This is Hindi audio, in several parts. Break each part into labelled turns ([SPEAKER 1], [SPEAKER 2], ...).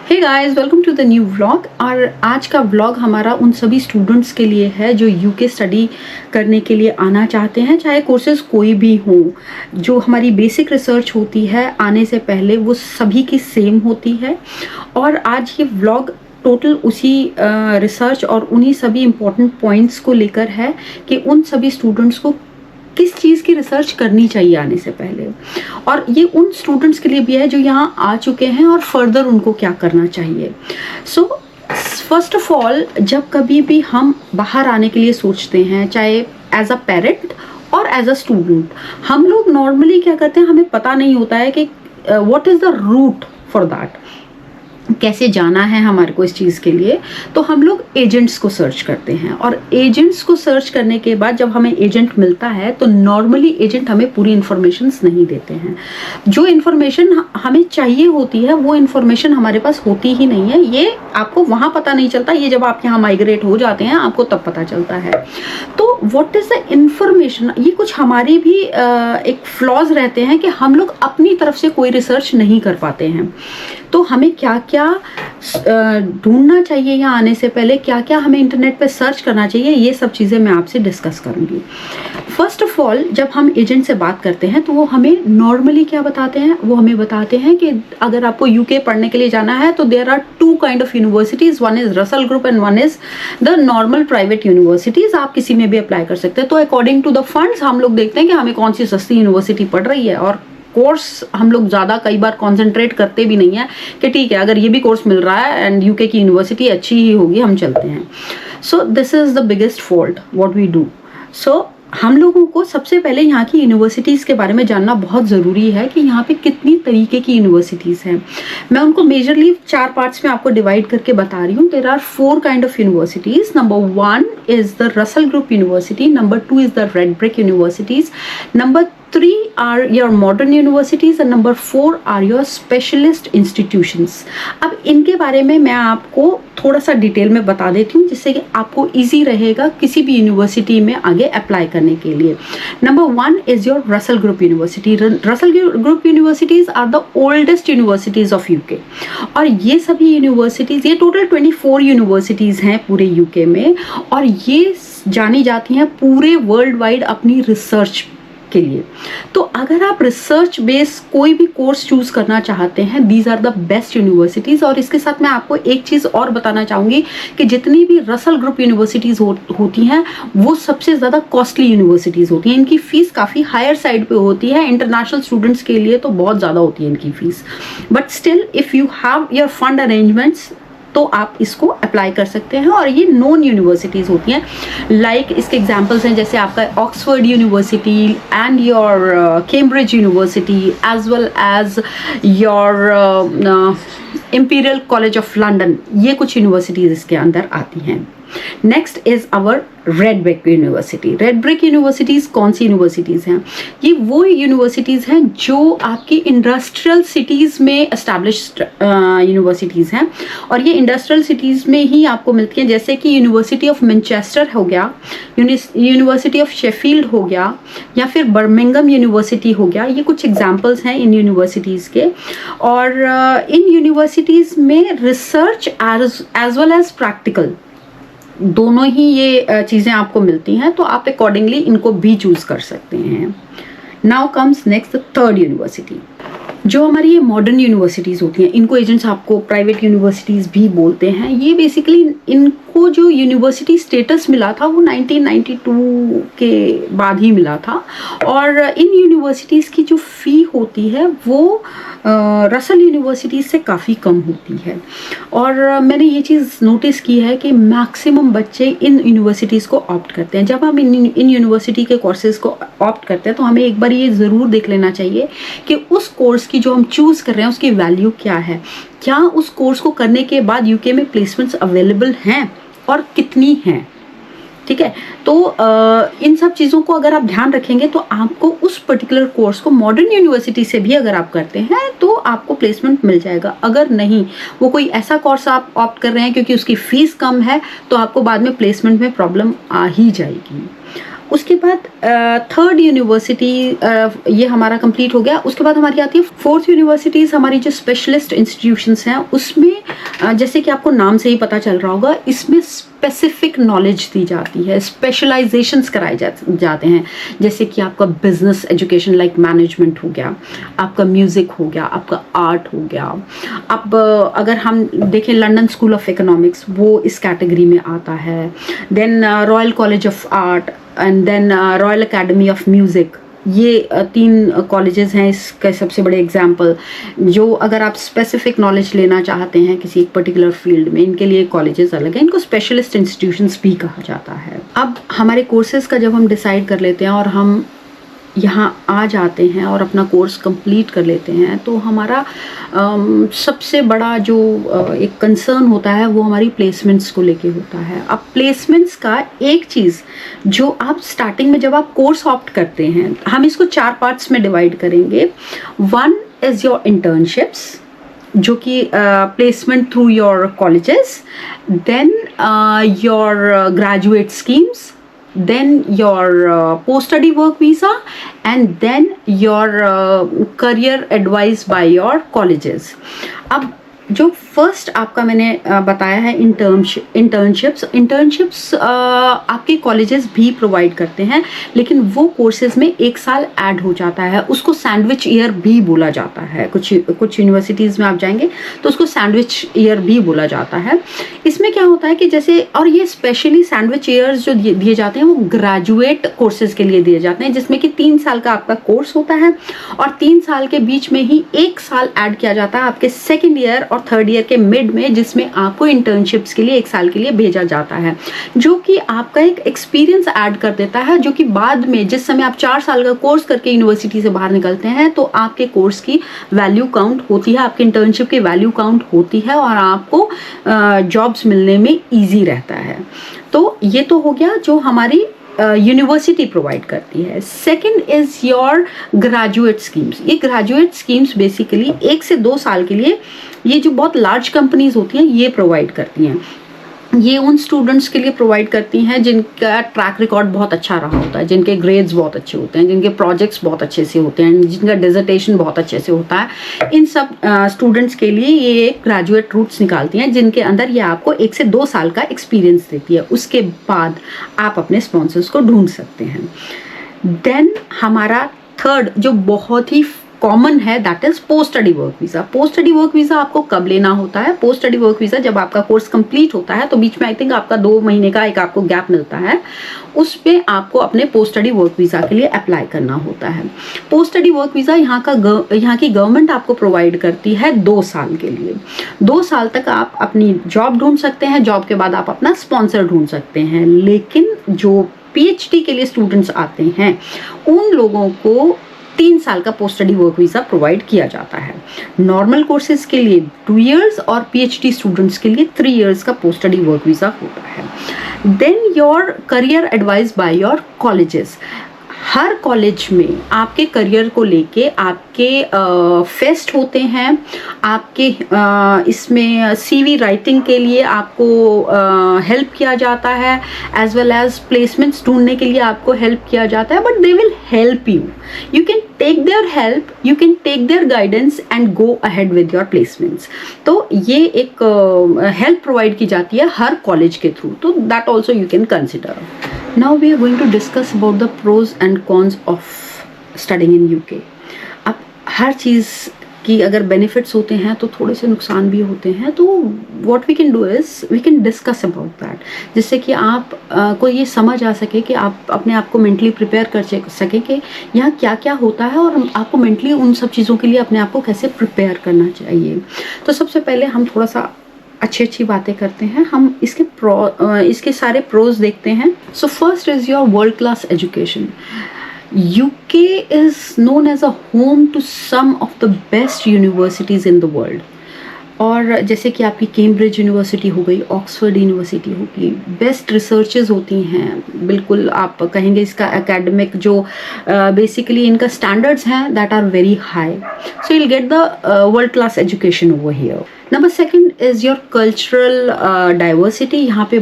[SPEAKER 1] Hey guys, welcome to the new vlog. और आज का व्लॉग हमारा उन सभी स्टूडेंट्स के लिए है जो यूके स्टडी करने के लिए आना चाहते हैं, चाहे कोर्सेज कोई भी हो। जो हमारी बेसिक रिसर्च होती है आने से पहले वो सभी की सेम होती है। और आज ये व्लॉग टोटल उसी रिसर्च और उन्हीं सभी इम्पोर्टेंट पॉइंट्स को लेकर है कि उन सभी स्टूडेंट्स को किस चीज़ की रिसर्च करनी चाहिए आने से पहले। और ये उन स्टूडेंट्स के लिए भी है जो यहाँ आ चुके हैं और फर्दर उनको क्या करना चाहिए। सो फर्स्ट ऑफ ऑल, जब कभी भी हम बाहर आने के लिए सोचते हैं, चाहे एज अ पेरेंट और एज अ स्टूडेंट, हम लोग नॉर्मली क्या करते हैं, हमें पता नहीं होता है कि what is the route for that, कैसे जाना है हमारे को इस चीज़ के लिए। तो हम लोग एजेंट्स को सर्च करते हैं और एजेंट्स को सर्च करने के बाद जब हमें एजेंट मिलता है तो नॉर्मली एजेंट हमें पूरी इन्फॉर्मेशंस नहीं देते हैं। जो इन्फॉर्मेशन हमें चाहिए होती है वो इन्फॉर्मेशन हमारे पास होती ही नहीं है। ये आपको वहाँ पता नहीं चलता, ये जब आप यहाँ माइग्रेट हो जाते हैं आपको तब पता चलता है। तो व्हाट इज़ द इन्फॉर्मेशन, ये कुछ हमारी भी एक फ्लॉज रहते हैं कि हम लोग अपनी तरफ से कोई रिसर्च नहीं कर पाते हैं। तो हमें क्या क्या ढूंढना चाहिए यहाँ आने से पहले, क्या क्या हमें इंटरनेट पे सर्च करना चाहिए, ये सब चीज़ें मैं आपसे डिस्कस करूँगी। फर्स्ट ऑफ ऑल, जब हम एजेंट से बात करते हैं तो वो हमें नॉर्मली क्या बताते हैं, वो हमें बताते हैं कि अगर आपको यूके पढ़ने के लिए जाना है तो there are two kind of universities, one is Russell Group and one is the normal private universities. आप किसी में भी अप्लाई कर सकते हैं। तो अकॉर्डिंग टू द फंड्स हम लोग देखते हैं कि हमें कौन सी सस्ती यूनिवर्सिटी पड़ रही है। और कोर्स हम लोग ज़्यादा कई बार कॉन्सेंट्रेट करते भी नहीं है कि ठीक है, अगर ये भी कोर्स मिल रहा है एंड यूके की यूनिवर्सिटी अच्छी ही होगी, हम चलते हैं। So this is the biggest fault what we do. So हम लोगों को सबसे पहले यहाँ की यूनिवर्सिटीज़ के बारे में जानना बहुत ज़रूरी है कि यहाँ पे कितनी तरीके की यूनिवर्सिटीज़ हैं। मैं उनको मेजरली 4 पार्ट्स में आपको डिवाइड करके बता रही हूँ। There are 4 kind of universities. Number 1 is the Russell Group university, number 2 is the red brick universities, number 3 are your modern universities and number 4 are your specialist institutions। अब इनके बारे में मैं आपको थोड़ा सा डिटेल में बता देती हूँ जिससे कि आपको इजी रहेगा किसी भी यूनिवर्सिटी में आगे अप्लाई करने के लिए। Number 1 is your Russell Group university. Russell Group universities are the oldest universities of UK. और ये सभी यूनिवर्सिटीज, ये टोटल 24 यूनिवर्सिटीज हैं पूरे यूके में, और ये जानी जाती हैं पूरे वर्ल्ड वाइड अपनी रिसर्च के लिए। तो अगर आप रिसर्च बेस कोई भी कोर्स चूज करना चाहते हैं, these are the best universities. और इसके साथ मैं आपको एक चीज और बताना चाहूंगी कि जितनी भी रसल ग्रुप यूनिवर्सिटीज होती हैं वो सबसे ज्यादा कॉस्टली यूनिवर्सिटीज होती हैं। इनकी फीस काफी हायर साइड पे होती है। इंटरनेशनल स्टूडेंट्स के लिए तो बहुत ज्यादा होती है इनकी fees, but still if you have your fund arrangements तो आप इसको अप्लाई कर सकते हैं। और ये नॉन यूनिवर्सिटीज़ होती हैं। लाइक इसके एग्जांपल्स हैं जैसे आपका Oxford University and your Cambridge University as well as your Imperial College of London. ये कुछ यूनिवर्सिटीज़ इसके अंदर आती हैं। Next is our red brick university. Red brick universities कौन सी यूनिवर्सिटीज़ हैं? ये वो यूनिवर्सिटीज़ हैं जो आपकी इंडस्ट्रियल सिटीज़ में एस्टैब्लिश्ड यूनिवर्सिटीज़ हैं। और ये इंडस्ट्रियल सिटीज़ में ही आपको मिलती हैं, जैसे कि यूनिवर्सिटी ऑफ मैनचेस्टर हो गया, यूनिवर्सिटी ऑफ शेफील्ड हो गया, या फिर बर्मिंघम यूनिवर्सिटी हो गया। ये कुछ एग्जाम्पल्स हैं इन यूनिवर्सिटीज़ के। और इन यूनिवर्सिटीज़ में research as well as practical दोनों ही ये चीज़ें आपको मिलती हैं। तो आप अकॉर्डिंगली इनको भी चूज कर सकते हैं। Now comes next third university. जो हमारी ये मॉडर्न यूनिवर्सिटीज़ होती हैं, इनको एजेंट्स आपको प्राइवेट यूनिवर्सिटीज़ भी बोलते हैं। ये बेसिकली इनको जो यूनिवर्सिटी स्टेटस मिला था वो 1992 के बाद ही मिला था। और इन यूनिवर्सिटीज़ की जो फ़ी होती है वो रसल यूनिवर्सिटीज़ से काफ़ी कम होती है। और मैंने ये चीज़ नोटिस की है कि मैक्सिमम बच्चे इन यूनिवर्सिटीज़ को ऑप्ट करते हैं। जब हम इन यूनिवर्सिटी के कोर्सेज़ को ऑप्ट करते हैं तो हमें एक बार ये ज़रूर देख लेना चाहिए कि उस कोर्स की जो हम चूज़ कर रहे हैं उसकी वैल्यू क्या है। क्या उस कोर्स को करने के बाद यूके में प्लेसमेंट्स अवेलेबल हैं और कितनी हैं? ठीक है, तो इन सब चीज़ों को अगर आप ध्यान रखेंगे तो आपको उस पर्टिकुलर कोर्स को मॉडर्न यूनिवर्सिटी से भी अगर आप करते हैं तो आपको प्लेसमेंट मिल जाएगा। अगर नहीं, वो कोई ऐसा कोर्स आप ऑप्ट कर रहे हैं क्योंकि उसकी फ़ीस कम है, तो आपको बाद में प्लेसमेंट में प्रॉब्लम आ ही जाएगी। उसके बाद थर्ड यूनिवर्सिटी ये हमारा कंप्लीट हो गया। उसके बाद हमारी आती है फोर्थ यूनिवर्सिटीज़, हमारी जो स्पेशलिस्ट इंस्टीट्यूशंस हैं उसमें जैसे कि आपको नाम से ही पता चल रहा होगा, इसमें स्पेसिफिक नॉलेज दी जाती है, स्पेशलाइजेशंस कराए जाते हैं। जैसे कि आपका बिजनेस एजुकेशन लाइक मैनेजमेंट हो गया, आपका म्यूज़िक हो गया, आपका आर्ट हो गया। अब अगर हम देखें लंदन स्कूल ऑफ इकोनॉमिक्स, वो इस कैटेगरी में आता है। Then Royal College of Art and then Royal Academy of Music, ये 3 कॉलेजेस हैं इसके सबसे बड़े एग्जाम्पल, जो अगर आप स्पेसिफिक नॉलेज लेना चाहते हैं किसी एक पर्टिकुलर फील्ड में, इनके लिए कॉलेजेस अलग हैं, इनको स्पेशलिस्ट इंस्टीट्यूशंस भी कहा जाता है। अब हमारे कोर्सेज का जब हम डिसाइड कर लेते हैं और हम यहाँ आ जाते हैं और अपना कोर्स कंप्लीट कर लेते हैं, तो हमारा सबसे बड़ा जो एक कंसर्न होता है वो हमारी प्लेसमेंट्स को लेके होता है। अब प्लेसमेंट्स का एक चीज़ जो आप स्टार्टिंग में जब आप कोर्स ऑप्ट करते हैं, हम इसको 4 पार्ट्स में डिवाइड करेंगे। 1 इज़ योर इंटर्नशिप्स, जो कि placement through your colleges, then your graduate schemes, then your post-study work visa, and then your career advice by your colleges. अब जो फर्स्ट आपका मैंने बताया है इंटर्नशिप्स आपके कॉलेजेस भी प्रोवाइड करते हैं, लेकिन वो कोर्सेज में 1 साल ऐड हो जाता है, उसको सैंडविच ईयर भी बोला जाता है। कुछ यूनिवर्सिटीज़ में आप जाएंगे तो उसको सैंडविच ईयर भी बोला जाता है। इसमें क्या होता है कि जैसे, और ये स्पेशली सैंडविच ईयर्स जो दिए जाते हैं वो ग्रेजुएट कोर्सेज के लिए दिए जाते हैं, जिसमें कि 3 साल का आपका कोर्स होता है और 3 साल के बीच में ही 1 साल ऐड किया जाता है आपके सेकेंड ईयर और थर्ड ईयर के मिड में, जिसमें आपको इंटर्नशिप्स के लिए 1 साल के लिए भेजा जाता है, जो कि आपका एक एक्सपीरियंस ऐड कर देता है, जो कि बाद में जिस समय आप 4 साल का कोर्स करके यूनिवर्सिटी से बाहर निकलते हैं तो आपके कोर्स की वैल्यू काउंट होती है, आपके इंटर्नशिप की वैल्यू काउंट होती है और आपको जॉब्स मिलने में ईजी रहता है। तो ये तो हो गया जो हमारी यूनिवर्सिटी प्रोवाइड करती है। Second is your graduate schemes. ये ग्रेजुएट स्कीम्स बेसिकली 1 से 2 साल के लिए ये जो बहुत लार्ज कंपनीज होती हैं ये प्रोवाइड करती हैं। ये उन स्टूडेंट्स के लिए प्रोवाइड करती हैं जिनका ट्रैक रिकॉर्ड बहुत अच्छा रहा होता है, जिनके ग्रेड्स बहुत अच्छे होते हैं, जिनके प्रोजेक्ट्स बहुत अच्छे से होते हैं, जिनका डिसर्टेशन बहुत अच्छे से होता है। इन सब स्टूडेंट्स के लिए ये ग्रेजुएट रूट्स निकालती हैं, जिनके अंदर ये आपको 1 से 2 साल का एक्सपीरियंस देती है। उसके बाद आप अपने स्पॉन्सर्स को ढूंढ सकते हैं। देन हमारा थर्ड जो बहुत ही कॉमन है, that is post study work visa. Post study work visa आपको कब लेना होता है? पोस्ट स्टडी वर्क वीज़ा जब आपका कोर्स कंप्लीट होता है, तो बीच में आई थिंक आपका 2 महीने का एक आपको गैप मिलता है, उस पे आपको अपने पोस्ट स्टडी वर्क वीज़ा के लिए अप्लाई करना होता है। पोस्ट स्टडी वर्क वीज़ा यहाँ की गवर्नमेंट आपको प्रोवाइड करती है 2 साल के लिए। 2 साल तक आप अपनी जॉब ढूंढ सकते हैं, जॉब के बाद आप अपना स्पॉन्सर ढूंढ सकते हैं। लेकिन जो पीएचडी के लिए स्टूडेंट्स आते हैं उन लोगों को 3 साल का post study work visa provide किया जाता है। नॉर्मल कोर्सेज के लिए 2 इयर्स और पीएचडी स्टूडेंट्स के लिए 3 इयर्स का पोस्ट स्टडी वर्क वीज़ा होता है। Then your career advice by your colleges. हर कॉलेज में आपके करियर को लेके आपके फेस्ट होते हैं, आपके इसमें सीवी राइटिंग के लिए आपको हेल्प किया जाता है, एज वेल एज प्लेसमेंट्स ढूंढने के लिए आपको हेल्प किया जाता है। But they will help you, you can take their help, you can take their guidance and go ahead with your placements. तो ये एक हेल्प प्रोवाइड की जाती है हर कॉलेज के थ्रू, तो that also you can consider. Now we are going to discuss about the pros and cons of studying in UK. अब हर चीज़ की अगर बेनिफिट्स होते हैं तो थोड़े से नुकसान भी होते हैं, तो what we can do is we can discuss about that, जिससे कि आप को ये समझ आ सके कि आप अपने आप को मेंटली प्रिपेयर कर सके कि यहाँ क्या क्या होता है और आपको मेंटली उन सब चीज़ों के लिए अपने आप को कैसे प्रिपेयर करना चाहिए। तो सबसे पहले हम थोड़ा सा अच्छी बातें करते हैं, हम इसके सारे प्रोज देखते हैं। So first is your world class education. UK is known as a home to some of the best universities in the world। और जैसे कि आपकी कैम्ब्रिज यूनिवर्सिटी हो गई, ऑक्सफोर्ड यूनिवर्सिटी होगी, बेस्ट रिसर्चेज होती हैं, बिल्कुल आप कहेंगे इसका एकेडमिक जो बेसिकली इनका स्टैंडर्ड्स हैं that are very high, so you will get the world class education over here. Number 2 is your cultural diversity. यहाँ पे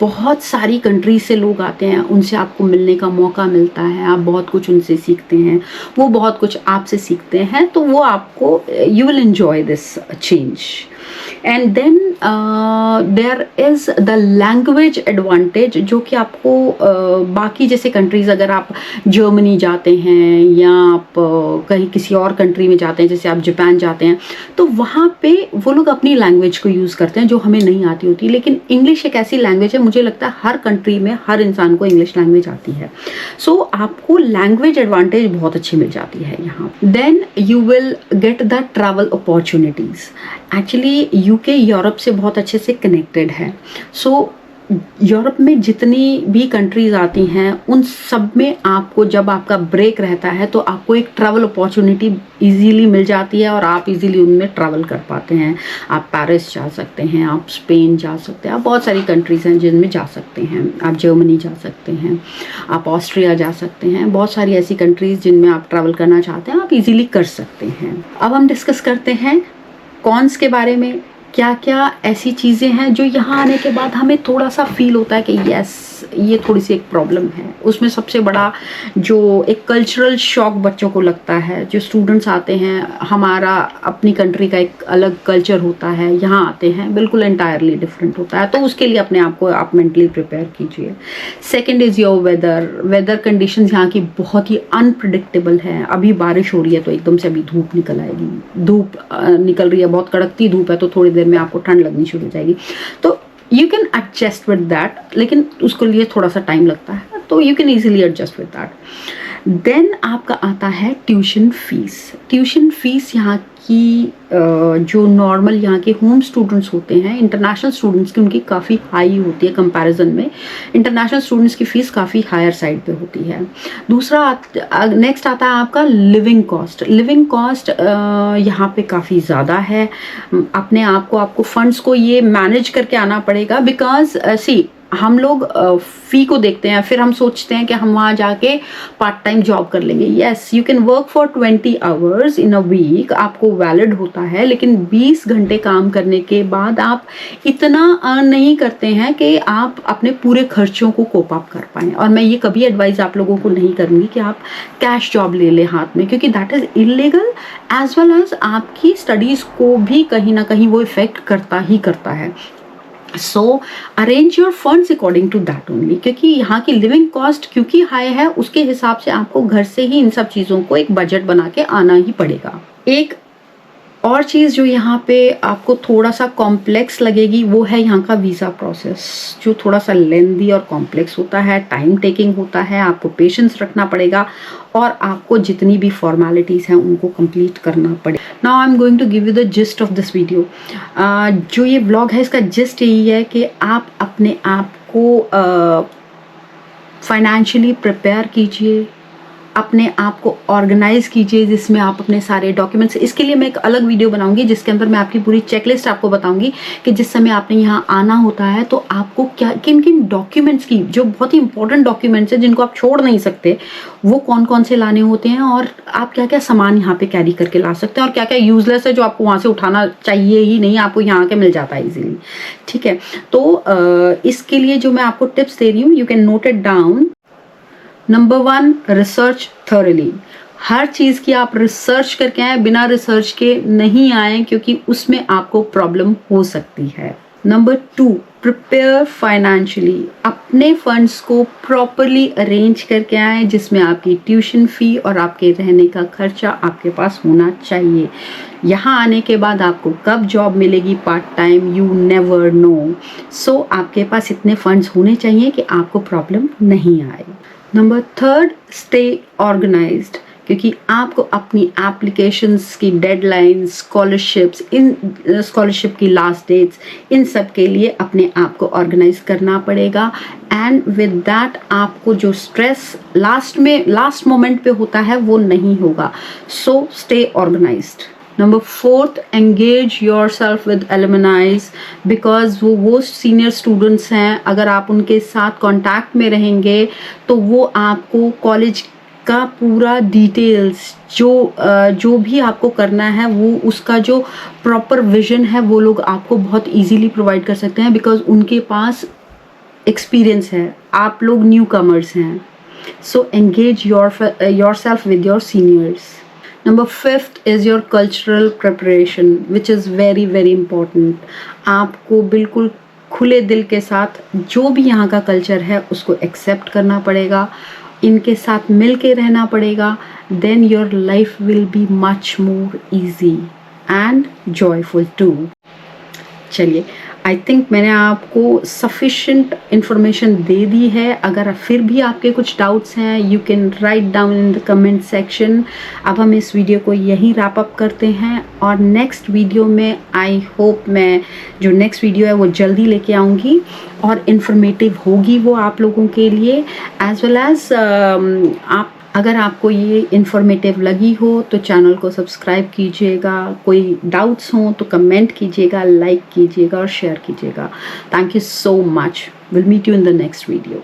[SPEAKER 1] बहुत सारी कंट्रीज से लोग आते हैं, उनसे आपको मिलने का मौका मिलता है, आप बहुत कुछ उनसे सीखते हैं, वो बहुत कुछ आपसे सीखते हैं, तो वो आपको you will enjoy this change. And then there is the language advantage, जो कि आपको बाकी जैसे कंट्रीज़, अगर आप जर्मनी जाते हैं या आप कहीं किसी और कंट्री में जाते हैं, जैसे आप जापान जाते हैं, तो वहाँ पे वो लोग अपनी लैंग्वेज को यूज़ करते हैं जो हमें नहीं आती होती. लेकिन इंग्लिश एक ऐसी लैंग्वेज है, मुझे लगता है हर कंट्री में हर इंसान को इंग्लिश लैंग्वेज आती है. सो आपको लैंग्वेज एडवांटेज बहुत अच्छी मिल जाती है यहाँ. Then you will get the travel opportunities. Actually UK Europe से बहुत अच्छे से कनेक्टेड है. सो यूरोप में जितनी भी कंट्रीज़ आती हैं, उन सब में आपको जब आपका ब्रेक रहता है तो आपको एक ट्रैवल अपॉर्चुनिटी इजीली मिल जाती है और आप इजीली उनमें ट्रैवल कर पाते हैं. आप पेरिस जा सकते हैं, आप स्पेन जा सकते हैं, आप बहुत सारी कंट्रीज़ हैं जिनमें जा सकते हैं. आप जर्मनी जा सकते हैं, आप ऑस्ट्रिया जा सकते हैं, बहुत सारी ऐसी कंट्रीज़ जिनमें आप ट्रैवल करना चाहते हैं, आप इजीली कर सकते हैं. अब हम डिस्कस करते हैं कॉन्स के बारे में. क्या क्या ऐसी चीज़ें हैं जो यहाँ आने के बाद हमें थोड़ा सा फील होता है कि यस, ये थोड़ी सी एक प्रॉब्लम है. उसमें सबसे बड़ा जो एक कल्चरल शॉक बच्चों को लगता है. जो स्टूडेंट्स आते हैं, हमारा अपनी कंट्री का एक अलग कल्चर होता है, यहाँ आते हैं बिल्कुल एंटायरली डिफरेंट होता है, तो उसके लिए अपने आप को आप मेंटली प्रिपेयर कीजिए. Second is your weather conditions यहाँ की बहुत ही अनप्रिडिक्टेबल है. अभी बारिश हो रही है तो एकदम से अभी धूप निकल आएगी, धूप निकल रही है, बहुत कड़कती धूप है, तो थोड़ी देर में आपको ठंड लगनी शुरू हो जाएगी. तो you can adjust with that, लेकिन उसके लिए थोड़ा सा टाइम लगता है, तो you can easily adjust with that. Then आपका आता है ट्यूशन फीस. ट्यूशन फीस यहाँ की जो नॉर्मल यहाँ के होम स्टूडेंट्स होते हैं, इंटरनेशनल स्टूडेंट्स की, उनकी काफ़ी हाई होती है कंपैरिजन में. इंटरनेशनल स्टूडेंट्स की फ़ीस काफ़ी हायर साइड पे होती है. दूसरा नेक्स्ट आता है आपका लिविंग कॉस्ट. लिविंग कॉस्ट यहाँ पे काफ़ी ज़्यादा है. अपने आप को, आपको फंड्स को ये मैनेज करके आना पड़ेगा. बिकॉज सी, हम लोग फ़ी को देखते हैं, फिर हम सोचते हैं कि हम वहाँ जाके पार्ट टाइम जॉब कर लेंगे. Yes, you can work for 20 hours in a week, आपको वैलिड होता है, लेकिन 20 घंटे काम करने के बाद आप इतना अर्न नहीं करते हैं कि आप अपने पूरे खर्चों को कोप अप कर पाएँ. और मैं ये कभी एडवाइस आप लोगों को नहीं करूँगी कि आप कैश जॉब ले लें हाथ में, क्योंकि that is illegal, as well as आपकी स्टडीज़ को भी कहीं ना कहीं वो इफ़ेक्ट करता ही करता है. So arrange your funds according to that only, क्योंकि यहाँ की लिविंग कॉस्ट क्योंकि हाई है, उसके हिसाब से आपको घर से ही इन सब चीज़ों को एक बजट बना के आना ही पड़ेगा. एक और चीज़ जो यहाँ पे आपको थोड़ा सा कॉम्प्लेक्स लगेगी, वो है यहाँ का वीज़ा प्रोसेस, जो थोड़ा सा लेंदी और कॉम्प्लेक्स होता है, टाइम टेकिंग होता है, आपको पेशेंस रखना पड़ेगा और आपको जितनी भी फॉर्मेलिटीज़ हैं उनको कंप्लीट करना पड़ेगा. Now I am going to give you the gist of this video. जो ये व्लॉग है, इसका जिस्ट यही है कि आप अपने आप को फाइनेंशियली प्रिपेयर कीजिए, अपने आप को ऑर्गेनाइज कीजिए, जिसमें आप अपने सारे डॉक्यूमेंट्स, इसके लिए मैं एक अलग वीडियो बनाऊंगी जिसके अंदर मैं आपकी पूरी चेकलिस्ट आपको बताऊंगी कि जिस समय आपने यहाँ आना होता है तो आपको क्या किन किन डॉक्यूमेंट्स की, जो बहुत ही इंपॉर्टेंट डॉक्यूमेंट्स हैं जिनको आप छोड़ नहीं सकते, वो कौन कौन से लाने होते हैं, और आप क्या क्या सामान यहाँ पे कैरी करके ला सकते हैं, और क्या क्या यूजलेस है जो आपको वहाँ से उठाना चाहिए ही नहीं, आपको यहाँ आके मिल जाता है इजीली. ठीक है, तो इसके लिए जो मैं आपको टिप्स दे रही हूँ, you can note it down. Number 1, research thoroughly. हर चीज़ की आप रिसर्च करके आए, बिना रिसर्च के नहीं आए, क्योंकि उसमें आपको प्रॉब्लम हो सकती है. Number 2, prepare financially. अपने फंड्स को प्रॉपरली अरेंज करके आए, जिसमें आपकी ट्यूशन फ़ी और आपके रहने का खर्चा आपके पास होना चाहिए. यहाँ आने के बाद आपको कब जॉब मिलेगी part time, you never know. So आपके पास इतने फंड्स होने चाहिए कि आपको प्रॉब्लम नहीं आए. नंबर 3, स्टे ऑर्गेनाइज्ड, क्योंकि आपको अपनी एप्लीकेशंस की डेडलाइंस, स्कॉलरशिप्स, इन स्कॉलरशिप की लास्ट डेट्स, इन सब के लिए अपने आप को ऑर्गेनाइज करना पड़ेगा. एंड विद दैट आपको जो स्ट्रेस लास्ट मोमेंट पे होता है वो नहीं होगा. So stay organised. Number 4, engage yourself with alumnis, because वो सीनियर स्टूडेंट्स हैं, अगर आप उनके साथ कॉन्टैक्ट में रहेंगे तो वो आपको कॉलेज का पूरा डिटेल्स, जो भी आपको करना है, वो उसका जो प्रॉपर विजन है वो लोग आपको बहुत इजीली प्रोवाइड कर सकते हैं, बिकॉज उनके पास एक्सपीरियंस है, आप लोग न्यू कमर्स हैं, सो engage yourself with your seniors. Number 5th is your cultural preparation, which is very very important. आपको बिल्कुल खुले दिल के साथ जो भी यहाँ का कल्चर है उसको एक्सेप्ट करना पड़ेगा, इनके साथ मिल के रहना पड़ेगा. Then your life will be much more easy and joyful too. चलिए, आई थिंक मैंने आपको सफिशेंट इंफॉर्मेशन दे दी है. अगर फिर भी आपके कुछ डाउट्स हैं, you can write down in the comment section. अब हम इस वीडियो को यहीं रैप अप करते हैं और नेक्स्ट वीडियो में आई होप मैं जो नेक्स्ट वीडियो है वो जल्दी लेके आऊँगी और इन्फॉर्मेटिव होगी वो आप लोगों के लिए, एज वेल एज आप अगर आपको ये इन्फॉर्मेटिव लगी हो तो चैनल को सब्सक्राइब कीजिएगा. कोई डाउट्स हों तो कमेंट कीजिएगा, लाइक कीजिएगा और शेयर कीजिएगा. Thank you so much. Will meet you in the next video.